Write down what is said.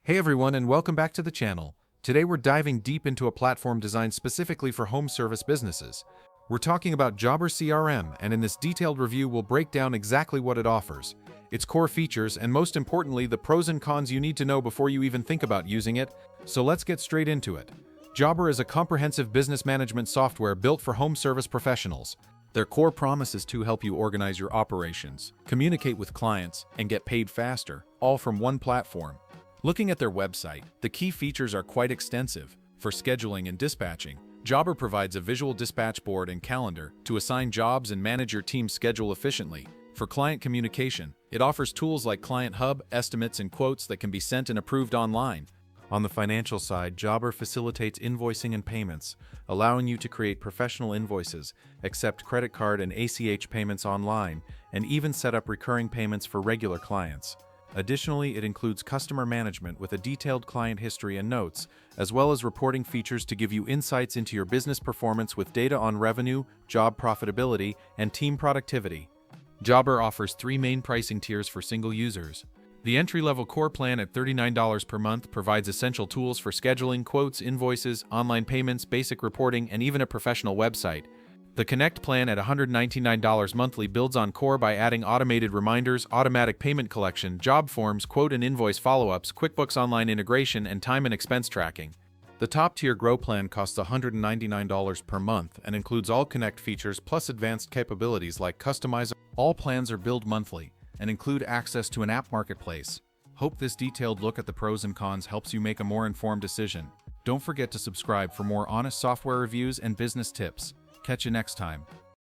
Hey everyone, and welcome back to the channel. Today we're diving deep into a platform designed specifically for home service businesses. We're talking about Jobber CRM, and in this detailed review we'll break down exactly what it offers, its core features, and most importantly, the pros and cons you need to know before you even think about using it. So let's get straight into it. Jobber is a comprehensive business management software built for home service professionals. Their core promise is to help you organize your operations, communicate with clients, and get paid faster, all from one platform. Looking at their website, the key features are quite extensive. For scheduling and dispatching, Jobber provides a visual dispatch board and calendar to assign jobs and manage your team's schedule efficiently. For client communication, it offers tools like Client Hub, estimates, and quotes that can be sent and approved online. On the financial side, Jobber facilitates invoicing and payments, allowing you to create professional invoices, accept credit card and ACH payments online, and even set up recurring payments for regular clients. Additionally, it includes customer management with a detailed client history and notes, as well as reporting features to give you insights into your business performance with data on revenue, job profitability, and team productivity. Jobber offers three main pricing tiers for single users. The entry-level core plan at $39 per month provides essential tools for scheduling, quotes, invoices, online payments, basic reporting, and even a professional website. The Connect plan at $199 monthly builds on core by adding automated reminders, automatic payment collection, job forms, quote and invoice follow-ups, QuickBooks Online integration, and time and expense tracking. The top-tier Grow plan costs $199 per month and includes all Connect features plus advanced capabilities like customizable. All plans are billed monthly and include access to an app marketplace. Hope this detailed look at the pros and cons helps you make a more informed decision. Don't forget to subscribe for more honest software reviews and business tips. Catch you next time.